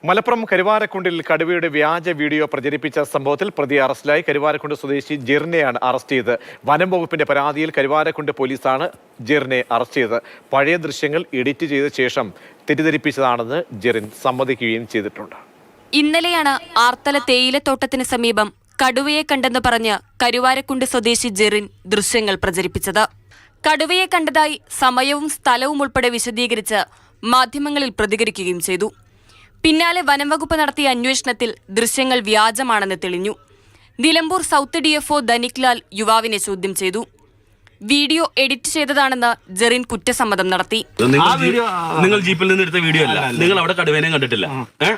മലപ്പുറം കരുവാരക്കുണ്ടിൽ കടുവയുടെ വ്യാജ വീഡിയോ പ്രചരിപ്പിച്ച സംഭവത്തിൽ പ്രതി അറസ്റ്റിലായി. കരുവാരക്കുണ്ട് സ്വദേശി ജിറിനെയാണ് അറസ്റ്റ് ചെയ്തത്. വനം വകുപ്പിന്റെ പരാതിയിൽ കരുവാരക്കുണ്ട് പോലീസാണ് ജിറിനെ അറസ്റ്റ് ചെയ്തത്. പഴയ ദൃശ്യങ്ങൾ എഡിറ്റ് ചെയ്ത ശേഷം തെറ്റിദ്ധരിപ്പിച്ചതാണെന്ന് ജിറിൻ സമ്മതിക്കുകയും ചെയ്തിട്ടുണ്ട്. ഇന്നലെയാണ് ആർത്തല തേയിലത്തോട്ടത്തിന് സമീപം കടുവയെ കണ്ടെന്ന് പറഞ്ഞ് കരുവാരക്കുണ്ട് സ്വദേശി ജിറിൻ ദൃശ്യങ്ങൾ പ്രചരിപ്പിച്ചത്. കടുവയെ കണ്ടതായി സമയവും സ്ഥലവും ഉൾപ്പെടെ വിശദീകരിച്ച് മാധ്യമങ്ങളിൽ പ്രതികരിക്കുകയും ചെയ്തു. പിന്നാലെ വനംവകുപ്പ് നടത്തിയ അന്വേഷണത്തിൽ ദൃശ്യങ്ങൾ വ്യാജമാണെന്ന് തെളിഞ്ഞു. നിലമ്പൂർ സൗത്ത് DFO ധനിക് ലാൽ യുവാവിനെ ചോദ്യം ചെയ്തു. വീഡിയോ എഡിറ്റ് ചെയ്തതാണെന്ന് ജെറിൻ കുറ്റസമ്മതം നടത്തി. നിങ്ങൾ ജീപ്പിൽ നിന്ന് എടുത്ത വീഡിയോ അല്ല, നിങ്ങൾ അവിടെ കടുവേനെ കണ്ടിട്ടില്ല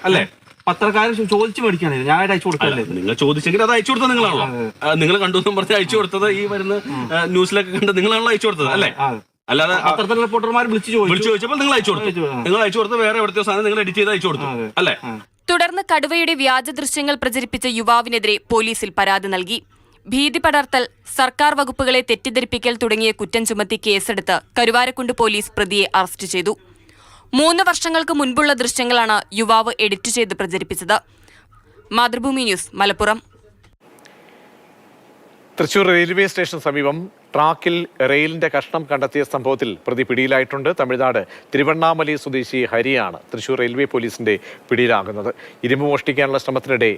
അല്ലേ? പത്രക്കാരൻ ചോദിച്ചു മേടിക്കാനേ ഞാൻ അയച്ചു കൊടുക്കല്ലേ? നിങ്ങൾ ചോദിച്ചെങ്കിൽ അത് അയച്ചു കൊടുത്തത് നിങ്ങളാണല്ലോ. നിങ്ങൾ കണ്ടു എന്നും പറഞ്ഞ് അയച്ചു കൊടുത്തത് ഈ വരുന്ന ന്യൂസിലൊക്കെ കണ്ട് നിങ്ങളാണല്ലോ അയച്ചു കൊടുത്തത് അല്ലേ? അല്ലാതെ പത്രത്തിലെ റിപ്പോർട്ടർമാർ വിളിച്ചു ചോദിച്ചപ്പോൾ നിങ്ങൾ അയച്ചു കൊടുത്തു. നിങ്ങൾ അയച്ചു കൊടുത്ത് വേറെ എവിടുത്തെ സാധനം നിങ്ങൾ എഡിറ്റ് ചെയ്ത് അയച്ചു കൊടുത്തു അല്ലേ? തുടർന്ന് കടുവയുടെ വ്യാജ ദൃശ്യങ്ങൾ പ്രചരിപ്പിച്ച യുവാവിനെതിരെ പോലീസിൽ പരാതി നൽകി. ഭീതി പടർത്തൽ, സർക്കാർ വകുപ്പുകളെ തെറ്റിദ്ധരിപ്പിക്കൽ തുടങ്ങിയ കുറ്റം ചുമത്തി കേസെടുത്ത് കരുവാരക്കുണ്ട് പോലീസ് പ്രതിയെ അറസ്റ്റ് ചെയ്തു. 3 വർഷങ്ങൾക്ക് മുൻപുള്ള ദൃശ്യങ്ങളാണ് യുവാവ് എഡിറ്റ് ചെയ്ത് പ്രചരിപ്പിച്ചത്. Mathrubhumi news, Malappuram. Thrissur railway station സമീപം ട്രാക്കിൽ റെയിലിന്റെ കഷ്ണം കണ്ടെത്തിയ സംഭവത്തിൽ പ്രതി പിടിയിലായിട്ടുണ്ട്. തമിഴ്നാട് തിരുവണ്ണാമലൈ സ്വദേശി ഹരിയാണ് തൃശൂർ റെയിൽവേ പോലീസിന്റെ പിടിയിലാകുന്നത്. ഇരുമ്പ് മോഷ്ടിക്കാനുള്ള ശ്രമത്തിനിടെ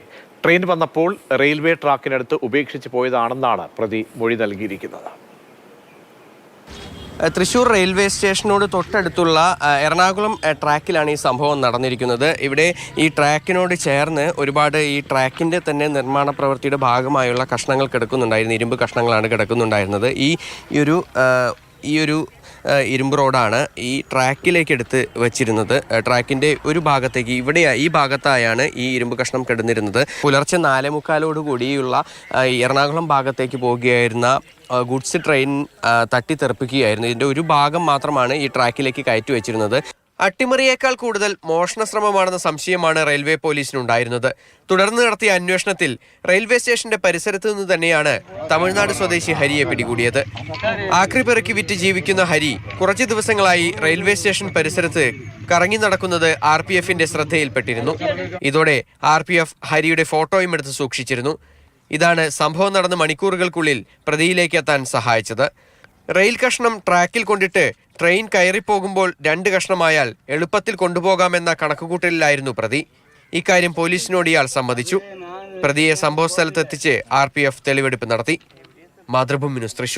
ട്രെയിൻ വന്നപ്പോൾ റെയിൽവേ ട്രാക്കിനടുത്ത് ഉപേക്ഷിച്ച് പോയതാണെന്നാണ് പ്രതി മൊഴി നൽകിയിരിക്കുന്നത്. തൃശ്ശൂർ റെയിൽവേ സ്റ്റേഷനോട് തൊട്ടടുത്തുള്ള എറണാകുളം ട്രാക്കിലാണ് ഈ സംഭവം നടന്നിരിക്കുന്നത്. ഇവിടെ ഈ ട്രാക്കിനോട് ചേർന്ന് ഒരുപാട് ഈ ട്രാക്കിൻ്റെ തന്നെ നിർമ്മാണ പ്രവൃത്തിയുടെ ഭാഗമായുള്ള കഷ്ണങ്ങൾ കിടക്കുന്നുണ്ടായിരുന്നു. ഇരുമ്പ് കഷ്ണങ്ങളാണ് കിടക്കുന്നുണ്ടായിരുന്നത്. ഈ ഒരു ഇരുമ്പ് റോഡാണ് ഈ ട്രാക്കിലേക്ക് എടുത്ത് വച്ചിരുന്നത്. ട്രാക്കിൻ്റെ ഒരു ഭാഗത്തേക്ക് ഈ ഭാഗത്തായാണ് ഈ ഇരുമ്പ് കഷ്ണം കിടന്നിരുന്നത്. പുലർച്ചെ 4:45 കൂടിയുള്ള എറണാകുളം ഭാഗത്തേക്ക് പോകുകയായിരുന്ന ഗുഡ്സ് ട്രെയിൻ തട്ടിത്തെറിപ്പിക്കുകയായിരുന്നു. ഇതിൻ്റെ ഒരു ഭാഗം മാത്രമാണ് ഈ ട്രാക്കിലേക്ക് കയറ്റി വെച്ചിരുന്നത്. അട്ടിമറിയേക്കാൾ കൂടുതൽ മോഷണ ശ്രമമാണെന്ന സംശയമാണ് റെയിൽവേ പോലീസിനുണ്ടായിരുന്നത്. തുടർന്ന് നടത്തിയ അന്വേഷണത്തിൽ റെയിൽവേ സ്റ്റേഷന്റെ പരിസരത്ത് നിന്ന് തന്നെയാണ് തമിഴ്നാട് സ്വദേശി ഹരിയെ പിടികൂടിയത്. ആക്രി പെറുക്കി വിറ്റ് ജീവിക്കുന്ന ഹരി കുറച്ച് ദിവസങ്ങളായി റെയിൽവേ സ്റ്റേഷൻ പരിസരത്ത് കറങ്ങി നടക്കുന്നത് RPFന്റെ ശ്രദ്ധയിൽപ്പെട്ടിരുന്നു. ഇതോടെ RPF ഹരിയുടെ ഫോട്ടോയും എടുത്ത് സൂക്ഷിച്ചിരുന്നു. ഇതാണ് സംഭവം നടന്ന മണിക്കൂറുകൾക്കുള്ളിൽ പ്രതിയിലേക്ക് എത്താൻ സഹായിച്ചത്. റെയിൽ കഷ്ണം ട്രാക്കിൽ കൊണ്ടിട്ട് ട്രെയിൻ കയറിപ്പോകുമ്പോൾ 2 കഷ്ണമായാൽ എളുപ്പത്തിൽ കൊണ്ടുപോകാമെന്ന കണക്കുകൂട്ടലിലായിരുന്നു പ്രതി. ഇക്കാര്യം പോലീസിനോട് ഇയാൾ സമ്മതിച്ചു. പ്രതിയെ സംഭവസ്ഥലത്തെത്തിച്ച് RPF തെളിവെടുപ്പ് നടത്തി. മാതൃഭൂമി ന്യൂസ്, തൃശൂർ.